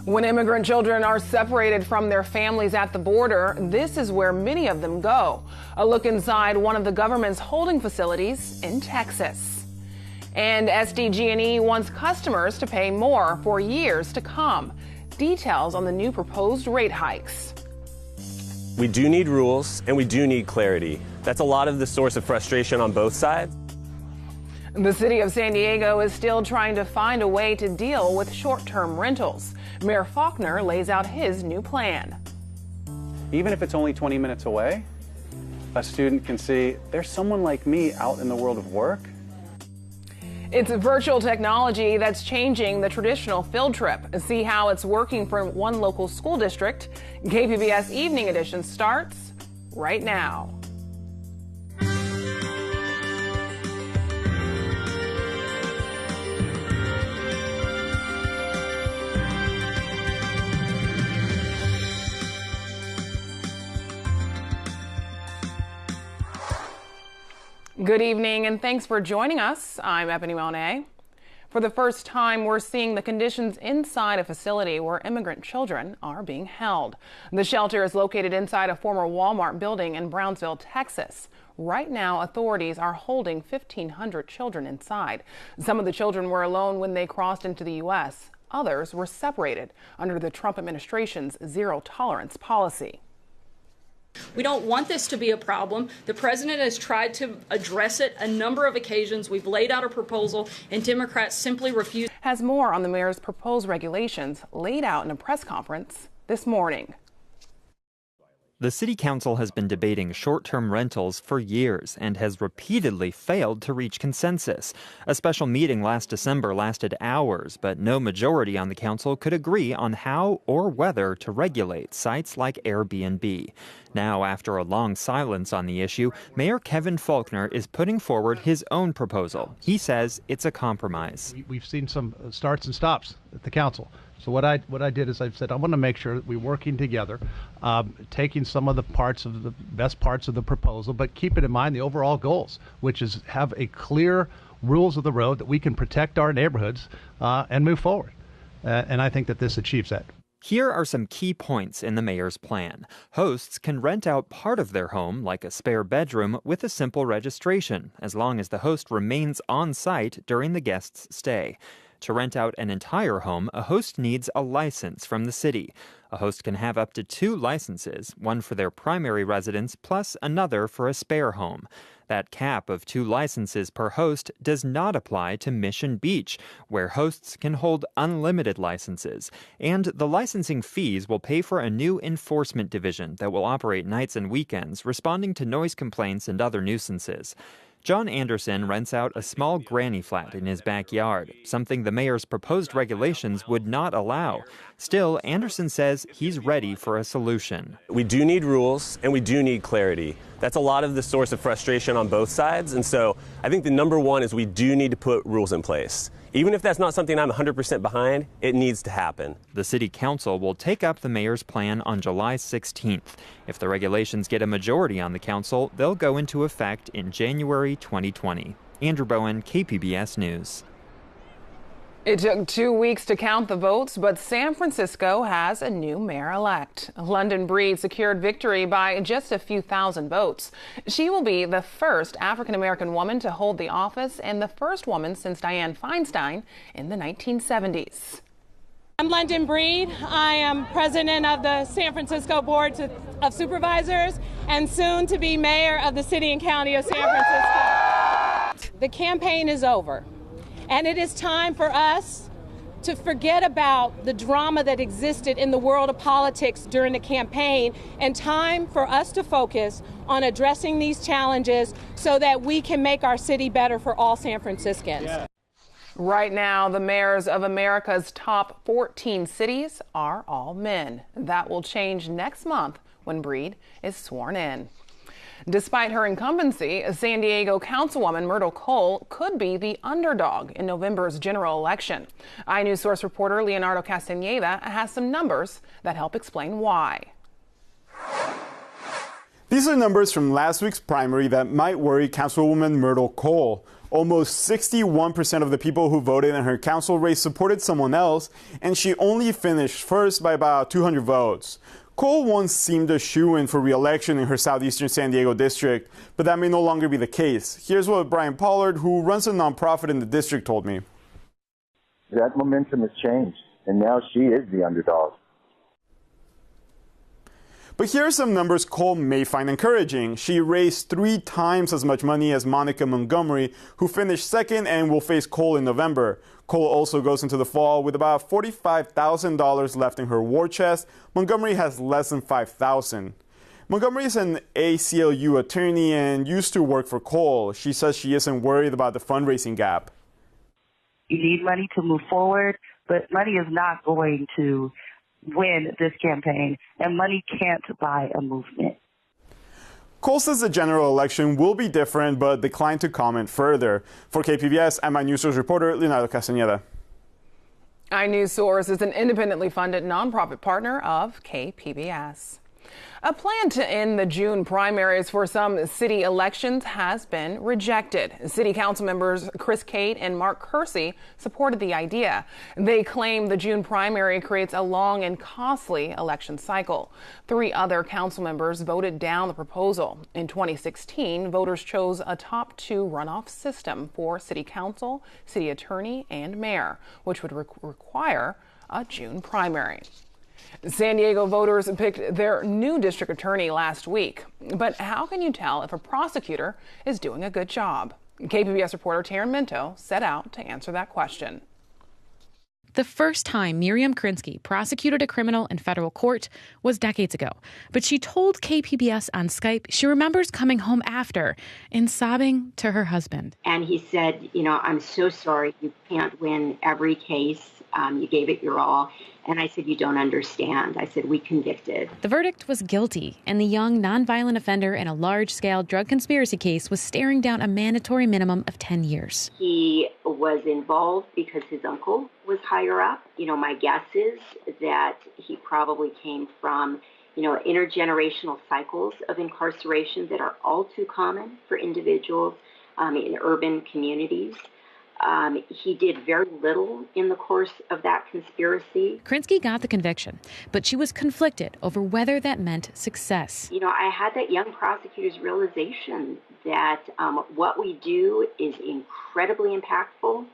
When immigrant children are separated from their families at the border, this is where many of them go. A look inside one of the government's holding facilities in Texas. And SDG&E wants customers to pay more for years to come. Details on the new proposed rate hikes. We do need rules and we do need clarity. That's a lot of the source of frustration on both sides. The city of San Diego is still trying to find a way to deal with short-term rentals. Mayor Faulkner lays out his new plan. Even if it's only 20 minutes away, a student can see there's someone like me out in the world of work. It's virtual technology that's changing the traditional field trip. See how it's working for one local school district. KPBS Evening Edition starts right now. Good evening and thanks for joining us. I'm Ebone Monet. For the first time, we're seeing the conditions inside a facility where immigrant children are being held. The shelter is located inside a former Walmart building in Brownsville, Texas. Right now, authorities are holding 1,500 children inside. Some of the children were alone when they crossed into the U.S. Others were separated under the Trump administration's zero-tolerance policy. We don't want this to be a problem. The president has tried to address it a number of occasions. We've laid out a proposal, and Democrats simply refuse. Has more on the mayor's proposed regulations laid out in a press conference this morning. The city council has been debating short-term rentals for years and has repeatedly failed to reach consensus. A special meeting last December lasted hours, but no majority on the council could agree on how or whether to regulate sites like Airbnb. Now, after a long silence on the issue, Mayor Kevin Faulkner is putting forward his own proposal. He says it's a compromise. We've seen some starts and stops at the council. So what I did is I said I want to make sure that we're working together, taking some of the best parts of the proposal, but keeping in mind the overall goals, which is have a clear rules of the road that we can protect our neighborhoods and move forward. And I think that this achieves that. Here are some key points in the mayor's plan. Hosts can rent out part of their home, like a spare bedroom, with a simple registration, as long as the host remains on site during the guest's stay. To rent out an entire home, a host needs a license from the city. A host can have up to 2 licenses, one for their primary residence plus another for a spare home. That cap of 2 licenses per host does not apply to Mission Beach, where hosts can hold unlimited licenses. And the licensing fees will pay for a new enforcement division that will operate nights and weekends, responding to noise complaints and other nuisances. John Anderson rents out a small granny flat in his backyard, something the mayor's proposed regulations would not allow. Still, Anderson says he's ready for a solution. We do need rules and we do need clarity. That's a lot of the source of frustration on both sides. And so I think the number one is we do need to put rules in place. Even if that's not something I'm 100% behind, it needs to happen. The city council will take up the mayor's plan on July 16th. If the regulations get a majority on the council, they'll go into effect in January 2020. Andrew Bowen, KPBS News. It took 2 weeks to count the votes, but San Francisco has a new mayor-elect. London Breed secured victory by just a few thousand votes. She will be the first African-American woman to hold the office and the first woman since Dianne Feinstein in the 1970s. I'm London Breed. I am president of the San Francisco Board of Supervisors and soon to be mayor of the city and county of San Francisco. The campaign is over. And it is time for us to forget about the drama that existed in the world of politics during the campaign, and time for us to focus on addressing these challenges so that we can make our city better for all San Franciscans. Yeah. Right now, the mayors of America's top 14 cities are all men. That will change next month when Breed is sworn in. Despite her incumbency, San Diego Councilwoman Myrtle Cole could be the underdog in November's general election. iNews Source reporter Leonardo Castaneda has some numbers that help explain why. These are numbers from last week's primary that might worry Councilwoman Myrtle Cole. Almost 61% of the people who voted in her council race supported someone else, and she only finished first by about 200 votes. Cole once seemed a shoo-in for re-election in her southeastern San Diego district, but that may no longer be the case. Here's what Brian Pollard, who runs a nonprofit in the district, told me. That momentum has changed, and now she is the underdog. But here are some numbers Cole may find encouraging. She raised 3 times as much money as Monica Montgomery, who finished second and will face Cole in November. Cole also goes into the fall with about $45,000 left in her war chest. Montgomery has less than $5,000. Montgomery is an ACLU attorney and used to work for Cole. She says she isn't worried about the fundraising gap. You need money to move forward, but money is not going to win this campaign, and money can't buy a movement. Cole says the general election will be different, but declined to comment further. For KPBS, I'm my News Source reporter, Leonardo Castañeda. iNewsSource is an independently funded nonprofit partner of KPBS. A plan to end the June primaries for some city elections has been rejected. City Council members Chris Cate and Mark Kersey supported the idea. They claim the June primary creates a long and costly election cycle. 3 other council members voted down the proposal. In 2016, voters chose a top 2 runoff system for city council, city attorney, and mayor, which would require a June primary. San Diego voters picked their new district attorney last week. But how can you tell if a prosecutor is doing a good job? KPBS reporter Taryn Minto set out to answer that question. The first time Miriam Krinsky prosecuted a criminal in federal court was decades ago. But she told KPBS on Skype she remembers coming home after and sobbing to her husband. And he said, I'm so sorry. You can't win every case. You gave it your all. And I said, you don't understand. I said, we convicted. The verdict was guilty, and the young nonviolent offender in a large-scale drug conspiracy case was staring down a mandatory minimum of 10 years. He was involved because his uncle was higher up. My guess is that he probably came from, intergenerational cycles of incarceration that are all too common for individuals in urban communities. He did very little in the course of that conspiracy. Krinsky got the conviction, but she was conflicted over whether that meant success. I had that young prosecutor's realization that what we do is incredibly impactful,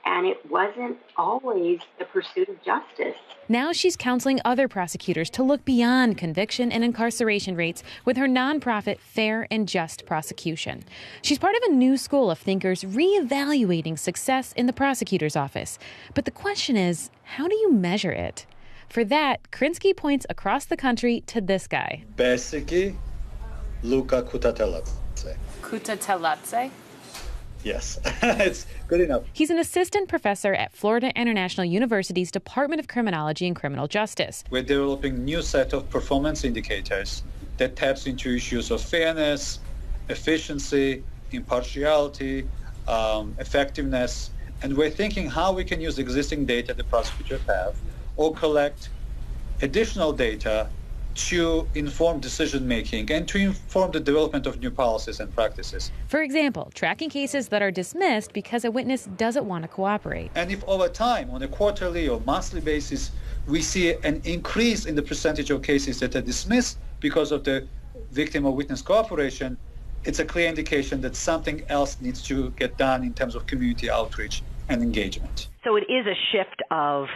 and it wasn't always the pursuit of justice. Now she's counseling other prosecutors to look beyond conviction and incarceration rates with her nonprofit Fair and Just Prosecution. She's part of a new school of thinkers reevaluating success in the prosecutor's office. But the question is, how do you measure it? For that, Krinsky points across the country to this guy. Basically, Luca Kutateladze. Kutateladze? Yes, it's good enough. He's an assistant professor at Florida International University's Department of Criminology and Criminal Justice. We're developing a new set of performance indicators that taps into issues of fairness, efficiency, impartiality, effectiveness. And we're thinking how we can use existing data the prosecutors have or collect additional data to inform decision-making and to inform the development of new policies and practices. For example, tracking cases that are dismissed because a witness doesn't want to cooperate. And if over time, on a quarterly or monthly basis, we see an increase in the percentage of cases that are dismissed because of the victim or witness cooperation, it's a clear indication that something else needs to get done in terms of community outreach and engagement. So it is a shift of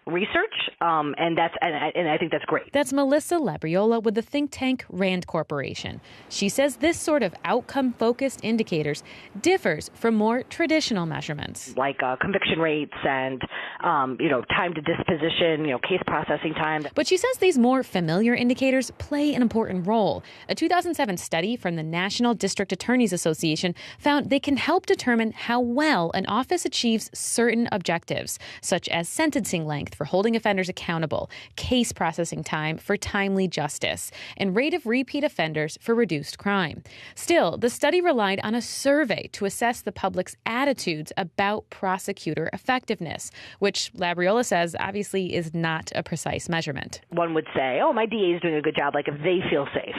research, and I think that's great. That's Melissa Labriola with the think tank RAND Corporation. She says this sort of outcome-focused indicators differs from more traditional measurements, like conviction rates and time to disposition, case processing time. But she says these more familiar indicators play an important role. A 2007 study from the National District Attorneys Association found they can help determine how well an office achieves certain objectives, such as sentencing length for holding offenders accountable, case processing time for timely justice, and rate of repeat offenders for reduced crime. Still, the study relied on a survey to assess the public's attitudes about prosecutor effectiveness, which Labriola says obviously is not a precise measurement. One would say, my DA is doing a good job, like if they feel safe,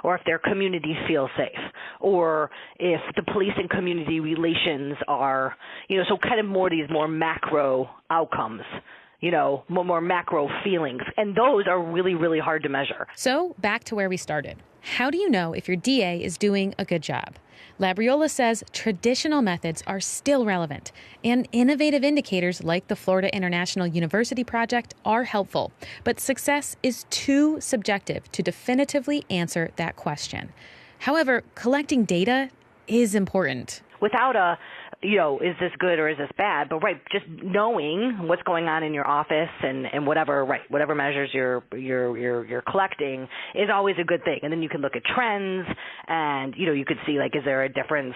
or if their communities feel safe, or if the police and community relations are, so kind of these more macro outcomes, more macro feelings. And those are really, really hard to measure. So back to where we started. How do you know if your DA is doing a good job? Labriola says traditional methods are still relevant, and innovative indicators like the Florida International University Project are helpful. But success is too subjective to definitively answer that question. However, collecting data is important. Without a, is this good or is this bad? But just knowing what's going on in your office and whatever measures you're collecting is always a good thing. And then you can look at trends, and you could see is there a difference?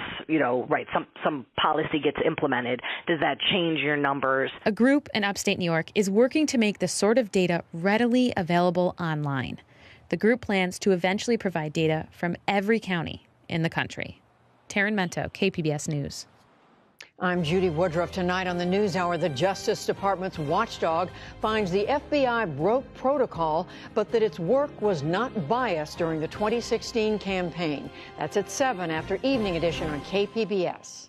Some policy gets implemented. Does that change your numbers? A group in upstate New York is working to make this sort of data readily available online. The group plans to eventually provide data from every county in the country. Taryn Mento, KPBS News. I'm Judy Woodruff. Tonight on the NewsHour, the Justice Department's watchdog finds the FBI broke protocol, but that its work was not biased during the 2016 campaign. That's at 7 after Evening Edition on KPBS.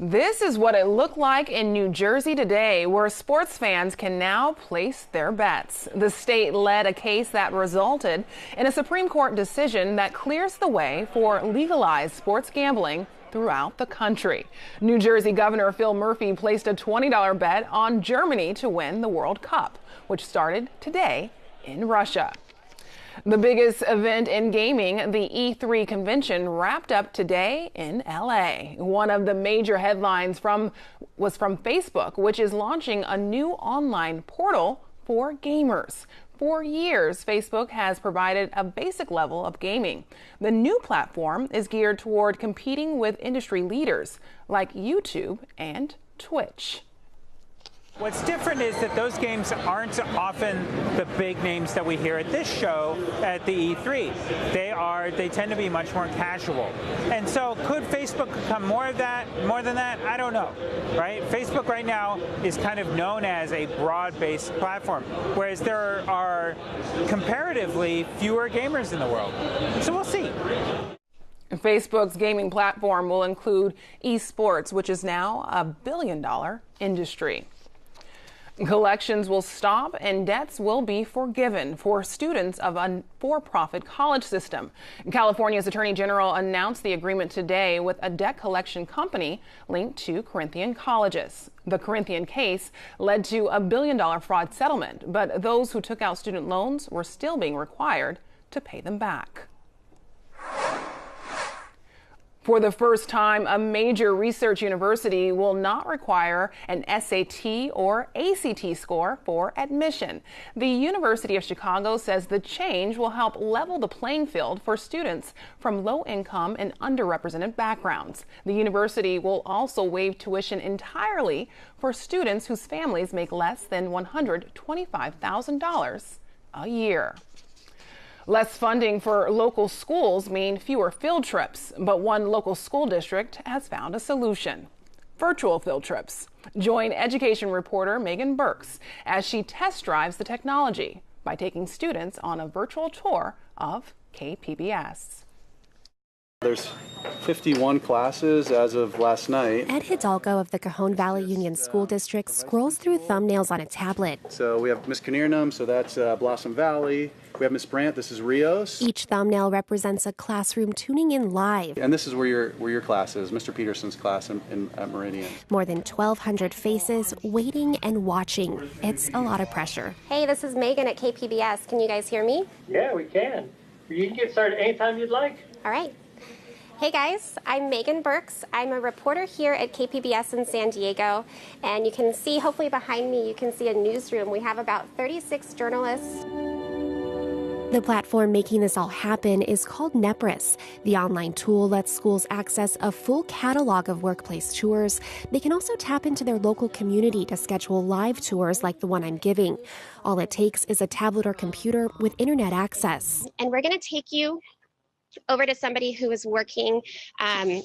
This is what it looked like in New Jersey today, where sports fans can now place their bets. The state led a case that resulted in a Supreme Court decision that clears the way for legalized sports gambling throughout the country. New Jersey Governor Phil Murphy placed a $20 bet on Germany to win the World Cup, which started today in Russia. The biggest event in gaming, the E3 convention, wrapped up today in LA. One of the major headlines was from Facebook, which is launching a new online portal for gamers. For years, Facebook has provided a basic level of gaming. The new platform is geared toward competing with industry leaders like YouTube and Twitch. What's different is that those games aren't often the big names that we hear at this show at the E3. They tend to be much more casual. And so could Facebook become more than that? I don't know, right? Facebook right now is kind of known as a broad-based platform, whereas there are comparatively fewer gamers in the world. So we'll see. Facebook's gaming platform will include esports, which is now a billion-dollar industry. Collections will stop and debts will be forgiven for students of a for-profit college system. California's Attorney General announced the agreement today with a debt collection company linked to Corinthian colleges. The Corinthian case led to a billion-dollar fraud settlement, but those who took out student loans were still being required to pay them back. For the first time, a major research university will not require an SAT or ACT score for admission. The University of Chicago says the change will help level the playing field for students from low-income and underrepresented backgrounds. The university will also waive tuition entirely for students whose families make less than $125,000 a year. Less funding for local schools mean fewer field trips, but one local school district has found a solution: virtual field trips. Join education reporter Megan Burks as she test drives the technology by taking students on a virtual tour of KPBS. There's 51 classes as of last night. Ed Hidalgo of the Cajon Valley Union School District scrolls through thumbnails on a tablet. So we have Miss Kinnearnum, so that's Blossom Valley. We have Miss Brandt, this is Rios. Each thumbnail represents a classroom tuning in live. And this is where your class is, Mr. Peterson's class at Meridian. More than 1,200 faces waiting and watching. It's a lot of pressure. Hey, this is Megan at KPBS. Can you guys hear me? Yeah, we can. You can get started anytime you'd like. All right. Hey guys, I'm Megan Burks. I'm a reporter here at KPBS in San Diego, and you can see, hopefully behind me, you can see a newsroom. We have about 36 journalists. The platform making this all happen is called Nepris. The online tool lets schools access a full catalog of workplace tours. They can also tap into their local community to schedule live tours like the one I'm giving. All it takes is a tablet or computer with internet access. And we're going to take you over to somebody who is working.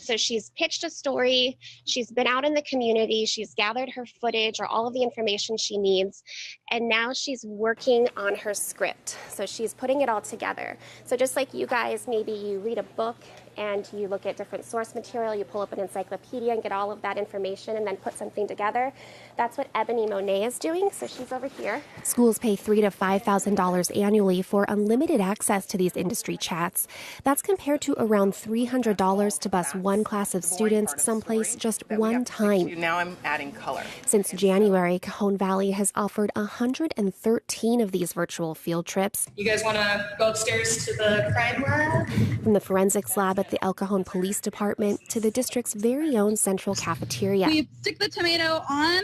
So she's pitched a story, she's been out in the community, she's gathered her footage or all of the information she needs, and now she's working on her script. So she's putting it all together. So just like you guys, maybe you read a book and you look at different source material, you pull up an encyclopedia and get all of that information and then put something together. That's what Ebone Monet is doing, so she's over here. Schools pay $3,000 to $5,000 annually for unlimited access to these industry chats. That's compared to around $300 to bus one class of students someplace just one time. Now I'm adding color. Since January, Cajon Valley has offered 113 of these virtual field trips. You guys want to go upstairs to the crime lab? From the forensics lab at the El Cajon Police Department to the district's very own central cafeteria. We stick the tomato on,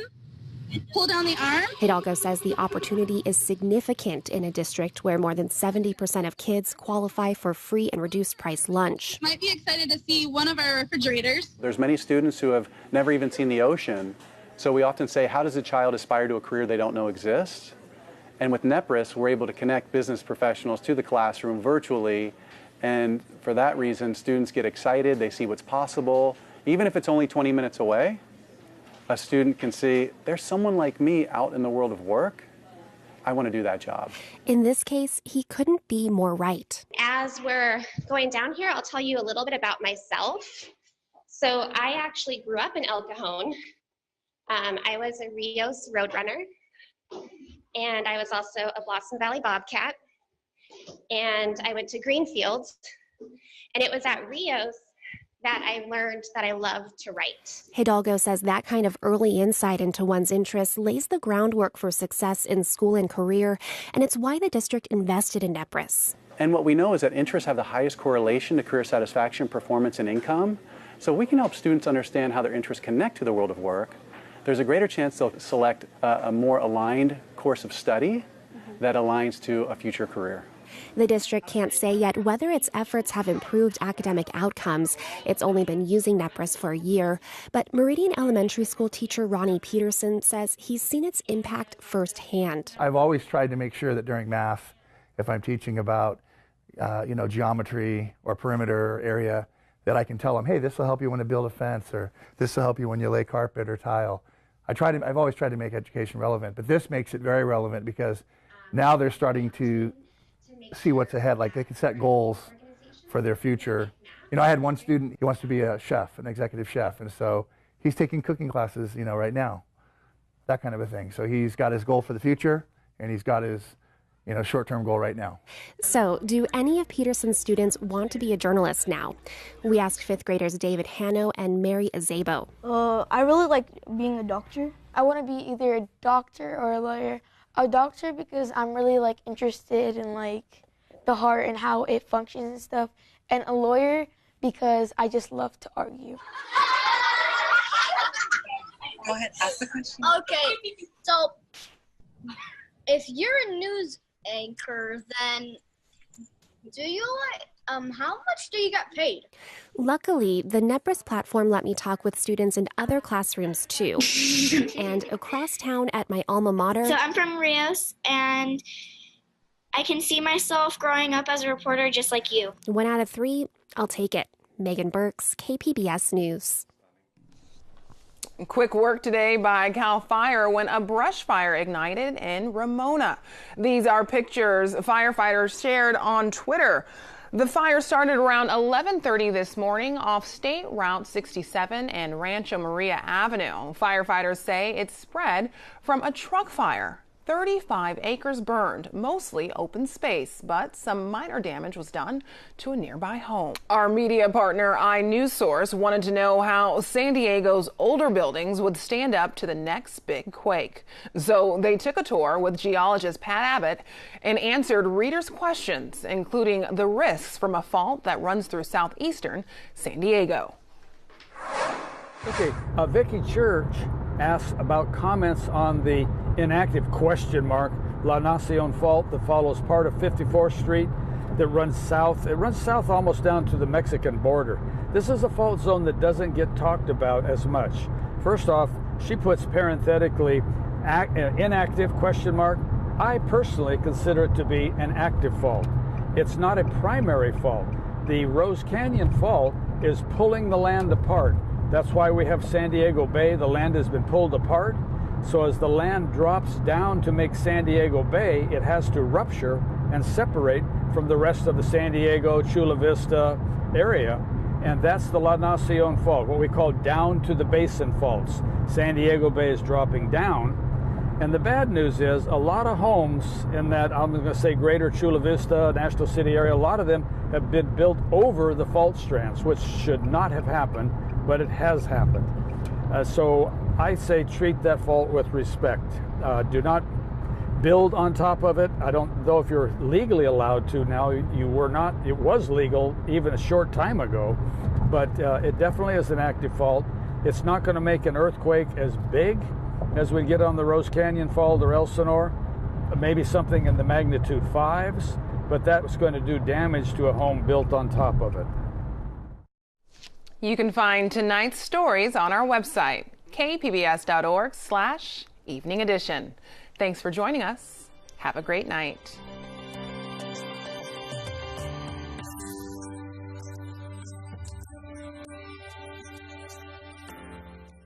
pull down the arm. Hidalgo says the opportunity is significant in a district where more than 70% of kids qualify for free and reduced price lunch. Might be excited to see one of our refrigerators. There's many students who have never even seen the ocean. So we often say, how does a child aspire to a career they don't know exists? And with NEPRIS, we're able to connect business professionals to the classroom virtually. And for that reason, students get excited, they see what's possible. Even if it's only 20 minutes away, a student can see, there's someone like me out in the world of work. I want to do that job. In this case, he couldn't be more right. As we're going down here, I'll tell you a little bit about myself. So I actually grew up in El Cajon. I was a Rios Roadrunner, and I was also a Blossom Valley Bobcat. And I went to Greenfield, and it was at Rios that I learned that I love to write. Hidalgo says that kind of early insight into one's interests lays the groundwork for success in school and career, and it's why the district invested in NEPRIS. And what we know is that interests have the highest correlation to career satisfaction, performance, and income. So we can help students understand how their interests connect to the world of work. There's a greater chance they'll select a more aligned course of study that aligns to a future career. The district can't say yet whether its efforts have improved academic outcomes. It's only been using NEPRIS for a year. But Meridian Elementary School teacher Ronnie Peterson says he's seen its impact firsthand. I've always tried to make sure that during math, if I'm teaching about geometry or perimeter area, that I can tell them, hey, this will help you when you build a fence, or this will help you when you lay carpet or tile. I've always tried to make education relevant, but this makes it very relevant because now they're starting to see what's ahead. Like, they can set goals for their future. I had one student, he wants to be a chef, an executive chef, and so he's taking cooking classes, right now, that kind of a thing. So he's got his goal for the future, and he's got his, short-term goal right now. So, do any of Peterson's students want to be a journalist now? We asked fifth graders David Hanno and Mary Azabo. I really like being a doctor. I want to be either a doctor or a lawyer. A doctor because I'm really interested in the heart and how it functions and stuff, and a lawyer because I just love to argue. Go ahead, ask the question. Okay, so if you're a news anchor, then how much do you get paid? Luckily, the NEPRIS platform let me talk with students in other classrooms too. And across town at my alma mater. So I'm from Rios, and I can see myself growing up as a reporter just like you. 1 out of 3, I'll take it. Megan Burks, KPBS News. Quick work today by CAL FIRE when a brush fire ignited in Ramona. These are pictures firefighters shared on Twitter. The fire started around 11:30 this morning off State Route 67 and Rancho Maria Avenue. Firefighters say it spread from a truck fire. 35 acres burned, mostly open space, but some minor damage was done to a nearby home. Our media partner, iNewsSource, wanted to know how San Diego's older buildings would stand up to the next big quake. So they took a tour with geologist Pat Abbott and answered readers' questions, including the risks from a fault that runs through southeastern San Diego. Okay, Vicky Church asks about comments on the inactive La Nacion fault that follows part of 54th Street that runs south. It runs south almost down to the Mexican border. This is a fault zone that doesn't get talked about as much. First off, she puts parenthetically inactive ? I personally consider it to be an active fault. It's not a primary fault. the Rose Canyon Fault is pulling the land apart. That's why we have San Diego Bay. The land has been pulled apart. So as the land drops down to make San Diego Bay, it has to rupture and separate from the rest of the San Diego, Chula Vista area. And that's the La Nacion Fault, what we call down to the basin faults. San Diego Bay is dropping down. And the bad news is a lot of homes in that, I'm going to say, greater Chula Vista, National City area, a lot of them have been built over the fault strands, which should not have happened, but it has happened. So I say treat that fault with respect. Do not build on top of it. I don't know if you're legally allowed to now. You were not. It was legal even a short time ago, but it definitely is an active fault. It's not going to make an earthquake as big as we get on the Rose Canyon Fault or Elsinore, maybe something in the magnitude 5s, but that was going to do damage to a home built on top of it. You can find tonight's stories on our website, kpbs.org/evening edition. Thanks for joining us. Have a great night.